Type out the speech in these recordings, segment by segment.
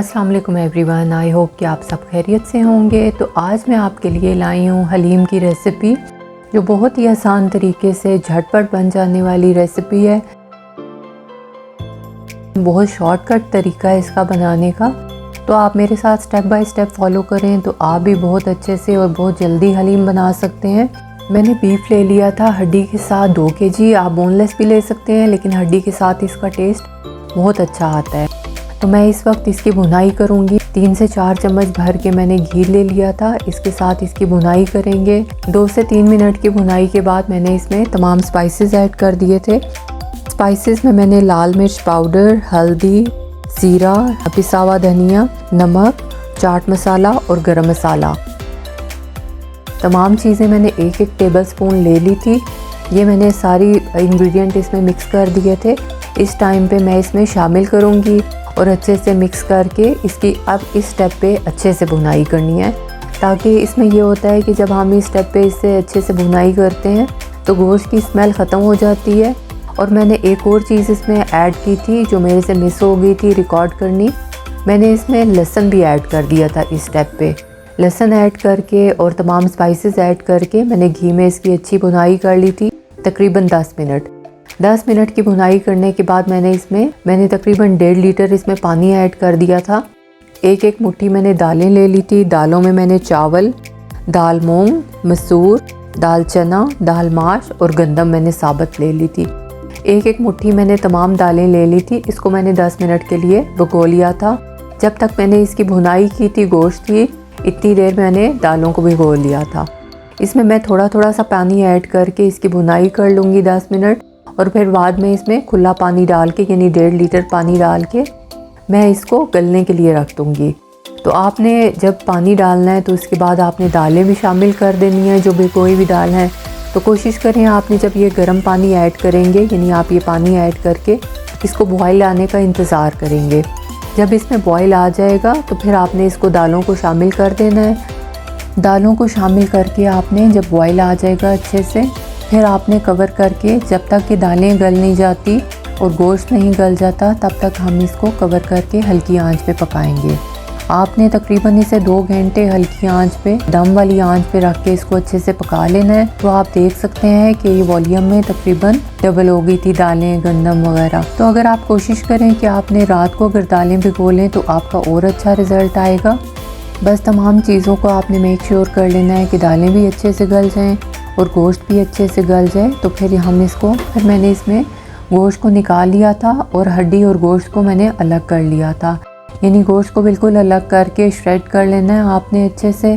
अस्सलाम वालेकुम everyone, I hope कि आप सब खैरियत से होंगे। तो आज मैं आपके लिए लाई हूँ हलीम की रेसिपी, जो बहुत ही आसान तरीके से झटपट बन जाने वाली रेसिपी है। बहुत शॉर्टकट तरीका है इसका बनाने का, तो आप मेरे साथ स्टेप बाय स्टेप फॉलो करें तो आप भी बहुत अच्छे से और बहुत जल्दी हलीम बना सकते हैं। मैंने बीफ ले लिया था हड्डी के साथ 2 kg। आप बोनलेस भी ले सकते हैं, लेकिन हड्डी के साथ इसका टेस्ट बहुत अच्छा आता है। तो मैं इस वक्त इसकी भुनाई करूंगी। 3 से 4 चम्मच भर के मैंने घी ले लिया था, इसके साथ इसकी भुनाई करेंगे। 2 से 3 मिनट की भुनाई के बाद मैंने इसमें तमाम स्पाइसेस ऐड कर दिए थे। स्पाइसेस में मैंने लाल मिर्च पाउडर, हल्दी, जीरा, पिसा हुआ धनिया, नमक, चाट मसाला और गरम मसाला, तमाम चीज़ें मैंने 1-1 टेबल स्पून ले ली थी। ये मैंने सारी इंग्रेडिएंट इसमें मिक्स कर दिए थे। इस टाइम पे मैं इसमें शामिल करूँगी और अच्छे से मिक्स करके इसकी अब इस स्टेप पे अच्छे से भुनाई करनी है, ताकि इसमें ये होता है कि जब हम इस स्टेप पे इससे अच्छे से भुनाई करते हैं तो गोश्त की स्मेल ख़त्म हो जाती है। और मैंने एक और चीज़ इसमें ऐड की थी जो मेरे से मिस हो गई थी रिकॉर्ड करनी। मैंने इसमें लहसुन भी ऐड कर दिया था इस स्टेप पे। लहसुन ऐड करके और तमाम स्पाइसेस ऐड करके मैंने घी में इसकी अच्छी भुनाई कर ली थी, तकरीबन 10 मिनट। 10 मिनट की भुनाई करने के बाद मैंने तकरीबन 1.5 लीटर इसमें पानी ऐड कर दिया था। एक मुट्ठी मैंने दालें ले ली थी। दालों में मैंने चावल, दाल मूंग, मसूर, दाल चना, दाल माश और गंदम मैंने साबुत ले ली थी। एक मुट्ठी मैंने तमाम दालें ले ली थी। इसको मैंने 10 मिनट के लिए भिगो लिया था। जब तक मैंने इसकी भुनाई की थी गोश्त की, इतनी देर मैंने दालों को भिगो लिया था। इसमें मैं थोड़ा थोड़ा सा पानी ऐड करके इसकी भुनाई कर लूँगी 10 मिनट, और फिर बाद में इसमें खुला पानी डाल के यानी 1.5 लीटर पानी डाल के मैं इसको गलने के लिए रख दूँगी। तो आपने जब पानी डालना है तो उसके बाद आपने दालें भी शामिल कर देनी है, जो भी कोई भी दाल है। तो कोशिश करें आपने जब ये गर्म पानी ऐड करेंगे, यानी आप ये पानी ऐड करके इसको बॉयल आने का इंतज़ार करेंगे। जब इसमें बॉयल आ जाएगा तो फिर आपने इसको दालों को शामिल कर देना है। दालों को शामिल करके आपने जब बॉयल आ जाएगा अच्छे से, फिर आपने कवर करके जब तक कि दालें गल नहीं जाती और गोश्त नहीं गल जाता तब तक हम इसको कवर करके हल्की आंच पे पकाएंगे। आपने तकरीबन इसे 2 घंटे हल्की आंच पे, दम वाली आंच पे रख के इसको अच्छे से पका लेना है। तो आप देख सकते हैं कि ये वॉल्यूम में तकरीबन डबल हो गई थी दालें, गंदम वगैरह। तो अगर आप कोशिश करें कि आपने रात को अगर दालें भिगो लें तो आपका और अच्छा रिज़ल्ट आएगा। बस तमाम चीज़ों को आपने मेक श्योर कर लेना है कि दालें भी अच्छे से गल जाएँ और गोश्त भी अच्छे से गल जाए। तो फिर मैंने इसमें गोश्त को निकाल लिया था और हड्डी और गोश्त को मैंने अलग कर लिया था। यानी गोश्त को बिल्कुल अलग करके श्रेड कर लेना है आपने अच्छे से,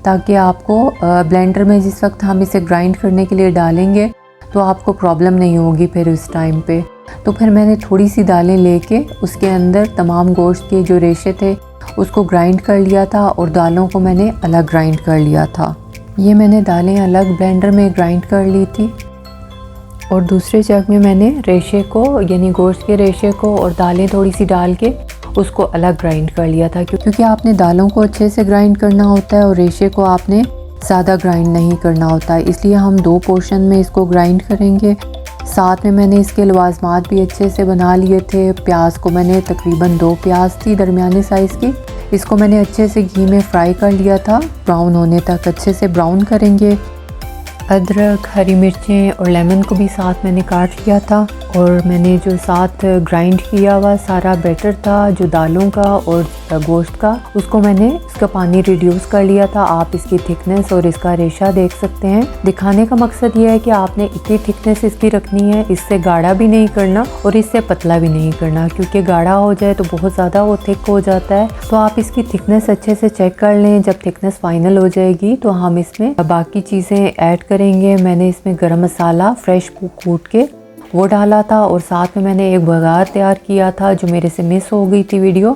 ताकि आपको ब्लेंडर में जिस वक्त हम इसे ग्राइंड करने के लिए डालेंगे तो आपको प्रॉब्लम नहीं होगी फिर उस टाइम पे। तो फिर मैंने थोड़ी सी दालें लेके उसके अंदर तमाम गोश्त के जो रेशे थे उसको ग्राइंड कर लिया था और दालों को मैंने अलग ग्राइंड कर लिया था। ये मैंने दालें अलग ब्लेंडर में ग्राइंड कर ली थी और दूसरे जग में मैंने रेशे को यानी गोश्त के रेशे को और दालें थोड़ी सी डाल के उसको अलग ग्राइंड कर लिया था, क्योंकि आपने दालों को अच्छे से ग्राइंड करना होता है और रेशे को आपने ज़्यादा ग्राइंड नहीं करना होता है। इसलिए हम 2 पोर्शन में इसको ग्राइंड करेंगे। साथ में मैंने इसके लवाजमात भी अच्छे से बना लिए थे। प्याज को मैंने तकरीबन 2 प्याज थी दरमियाने साइज़ की, इसको मैंने अच्छे से घी में फ्राई कर लिया था, ब्राउन होने तक अच्छे से ब्राउन करेंगे। अदरक, हरी मिर्चें और लेमन को भी साथ मैंने काट लिया था, और मैंने जो साथ ग्राइंड किया हुआ सारा बैटर था जो दालों का और गोश्त का, उसको मैंने इसका पानी रिड्यूस कर लिया था। आप इसकी थिकनेस और इसका रेशा देख सकते हैं। दिखाने का मकसद ये है कि आपने इतनी थिकनेस इसकी रखनी है, इससे गाढ़ा भी नहीं करना और इससे पतला भी नहीं करना, क्योंकि गाढ़ा हो जाए तो बहुत ज़्यादा वो थिक हो जाता है। तो आप इसकी थिकनेस अच्छे से चेक कर लें। जब थिकनेस फाइनल हो जाएगी तो हम इसमें बाकी चीज़ें ऐड करेंगे। मैंने इसमें गरम मसाला फ्रेश कूट के वो डाला था, और साथ में मैंने एक बघार तैयार किया था जो मेरे से मिस हो गई थी वीडियो।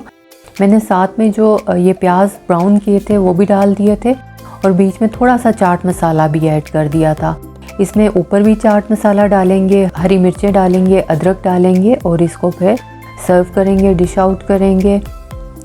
मैंने साथ में जो ये प्याज ब्राउन किए थे वो भी डाल दिए थे, और बीच में थोड़ा सा चाट मसाला भी ऐड कर दिया था। इसमें ऊपर भी चाट मसाला डालेंगे, हरी मिर्चें डालेंगे, अदरक डालेंगे और इसको फिर सर्व करेंगे, डिश आउट करेंगे।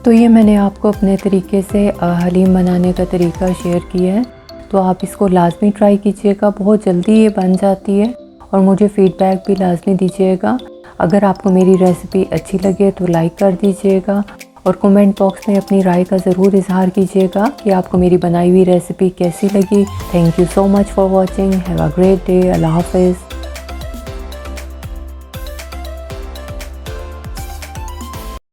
तो ये मैंने आपको अपने तरीके से हलीम बनाने का तरीका शेयर किया है। तो आप इसको लाजमी ट्राई कीजिएगा, बहुत जल्दी ये बन जाती है, और मुझे फ़ीडबैक भी लाजमी दीजिएगा। अगर आपको मेरी रेसिपी अच्छी लगे तो लाइक कर दीजिएगा और कमेंट बॉक्स में अपनी राय का ज़रूर इजहार कीजिएगा कि आपको मेरी बनाई हुई रेसिपी कैसी लगी। Thank you so much for watching. Have a great day. अल्लाह हाफिज़।